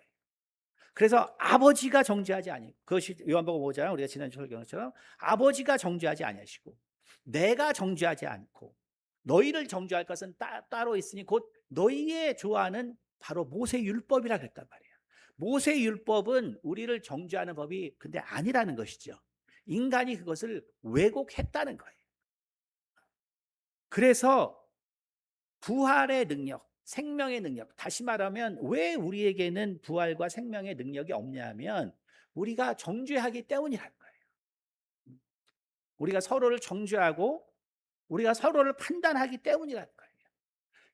그래서 아버지가 정죄하지 아니고 그것이 요한복음 5장 우리가 지난주 설교처럼 아버지가 정죄하지 아니하시고 내가 정죄하지 않고 너희를 정죄할 것은 따로 있으니 곧 너희의 좋아하는 바로 모세 율법이라 그랬단 말이에요. 모세 율법은 우리를 정죄하는 법이 근데 아니라는 것이죠. 인간이 그것을 왜곡했다는 거예요. 그래서 부활의 능력, 생명의 능력, 다시 말하면 왜 우리에게는 부활과 생명의 능력이 없냐면 우리가 정죄하기 때문이라는 거예요. 우리가 서로를 정죄하고 우리가 서로를 판단하기 때문이라는 거예요.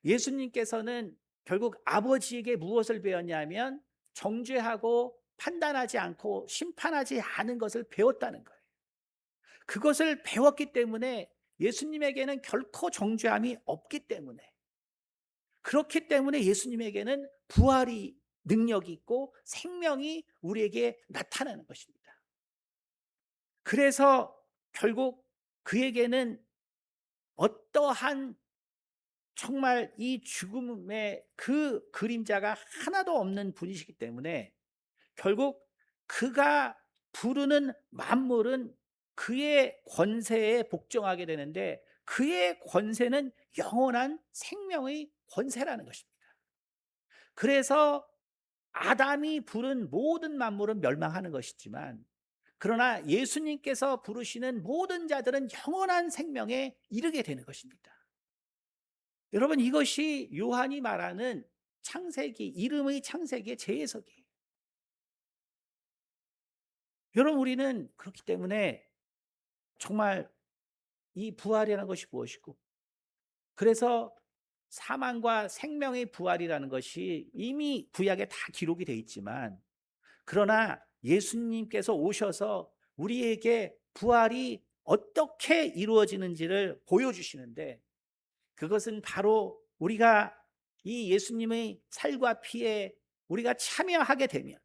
예수님께서는 결국 아버지에게 무엇을 배웠냐면 정죄하고 판단하지 않고 심판하지 않은 것을 배웠다는 거예요. 그것을 배웠기 때문에 예수님에게는 결코 정죄함이 없기 때문에 그렇기 때문에 예수님에게는 부활이 능력이 있고 생명이 우리에게 나타나는 것입니다. 그래서 결국 그에게는 어떠한 정말 이 죽음의 그 그림자가 하나도 없는 분이시기 때문에 결국 그가 부르는 만물은 그의 권세에 복종하게 되는데 그의 권세는 영원한 생명의 권세라는 것입니다. 그래서 아담이 부른 모든 만물은 멸망하는 것이지만 그러나 예수님께서 부르시는 모든 자들은 영원한 생명에 이르게 되는 것입니다. 여러분 이것이 요한이 말하는 창세기, 이름의 창세기의 재해석이에요. 여러분 우리는 그렇기 때문에 정말 이 부활이라는 것이 무엇이고 그래서 사망과 생명의 부활이라는 것이 이미 구약에 다 기록이 되어 있지만 그러나 예수님께서 오셔서 우리에게 부활이 어떻게 이루어지는지를 보여주시는데 그것은 바로 우리가 이 예수님의 살과 피에 우리가 참여하게 되면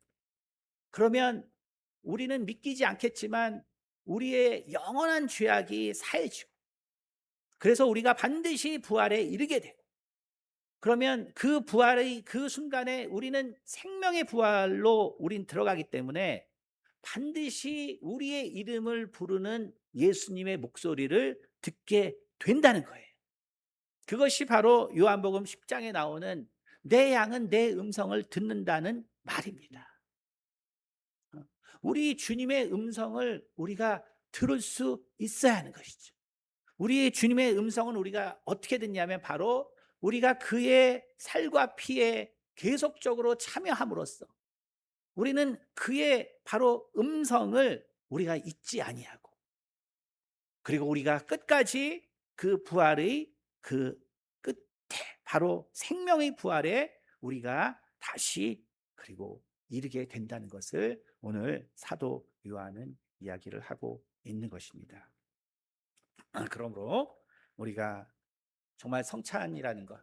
그러면 우리는 믿기지 않겠지만 우리의 영원한 죄악이 사해지고 그래서 우리가 반드시 부활에 이르게 되고 그러면 그 부활의 그 순간에 우리는 생명의 부활로 우린 들어가기 때문에 반드시 우리의 이름을 부르는 예수님의 목소리를 듣게 된다는 거예요. 그것이 바로 요한복음 10장에 나오는 내 양은 내 음성을 듣는다는 말입니다. 우리 주님의 음성을 우리가 들을 수 있어야 하는 것이죠. 우리 주님의 음성은 우리가 어떻게 듣냐면 바로 우리가 그의 살과 피에 계속적으로 참여함으로써 우리는 그의 바로 음성을 우리가 잊지 아니하고 그리고 우리가 끝까지 그 부활의 그 끝에 바로 생명의 부활에 우리가 다시 그리고 이르게 된다는 것을 오늘 사도 요한은 이야기를 하고 있는 것입니다. 그러므로 우리가 정말 성찬이라는 것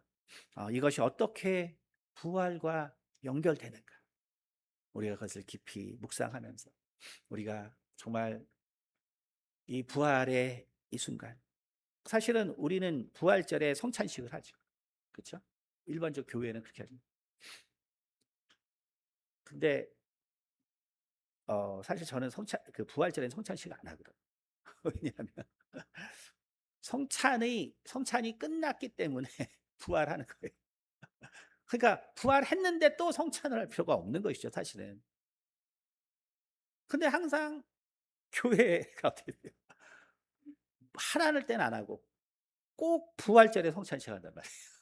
이것이 어떻게 부활과 연결되는가 우리가 그것을 깊이 묵상하면서 우리가 정말 이 부활의 이 순간 사실은 우리는 부활절에 성찬식을 하죠. 그렇죠? 일반적 교회는 그렇게 하죠. 근데 사실 저는 그 부활절엔 성찬식 안 하거든요. 왜냐하면 성찬이 끝났기 때문에 부활하는 거예요. 그러니까 부활했는데 또 성찬을 할 필요가 없는 것이죠, 사실은. 근데 항상 교회가 어떻게 돼요? 하라는 때는 안 하고 꼭 부활절에 성찬식 한단 말이에요.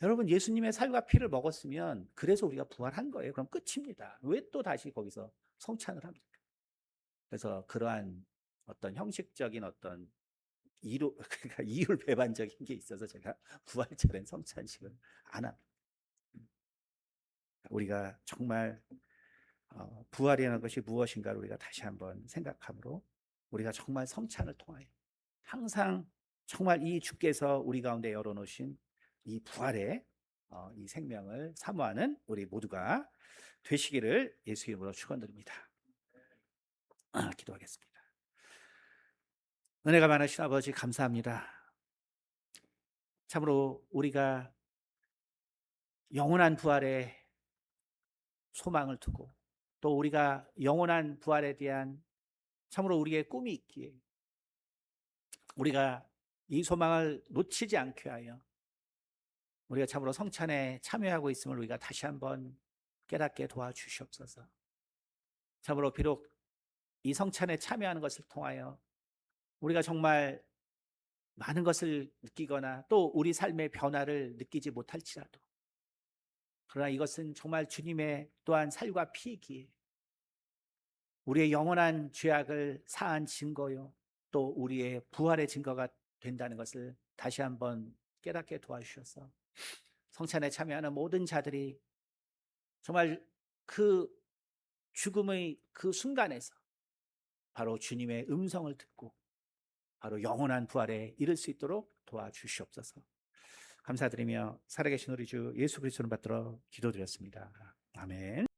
여러분, 예수님의 살과 피를 먹었으면 그래서 우리가 부활한 거예요. 그럼 끝입니다. 왜 또 다시 거기서 성찬을 합니까? 그래서 그러한 어떤 형식적인 어떤 그러니까 이율 배반적인 게 있어서 제가 부활절엔 성찬식을 안 합니다. 우리가 정말 부활이라는 것이 무엇인가를 우리가 다시 한번 생각함으로 우리가 정말 성찬을 통하여 항상 정말 이 주께서 우리 가운데 열어놓으신 이 부활의 이 생명을 사모하는 우리 모두가 되시기를 예수 이름으로 축원드립니다. 기도하겠습니다. 은혜가 많으신 아버지 감사합니다. 참으로 우리가 영원한 부활에 소망을 두고 또 우리가 영원한 부활에 대한 참으로 우리의 꿈이 있기에 우리가 이 소망을 놓치지 않게 하여 우리가 참으로 성찬에 참여하고 있음을 우리가 다시 한번 깨닫게 도와주시옵소서. 참으로 비록 이 성찬에 참여하는 것을 통하여 우리가 정말 많은 것을 느끼거나 또 우리 삶의 변화를 느끼지 못할지라도 그러나 이것은 정말 주님의 또한 살과 피이기에 우리의 영원한 죄악을 사한 증거요 또 우리의 부활의 증거가 된다는 것을 다시 한번 깨닫게 도와주셔서 성찬에 참여하는 모든 자들이 정말 그 죽음의 그 순간에서 바로 주님의 음성을 듣고 바로 영원한 부활에 이를 수 있도록 도와주시옵소서. 감사드리며 살아계신 우리 주 예수 그리스도를 받들어 기도드렸습니다. 아멘.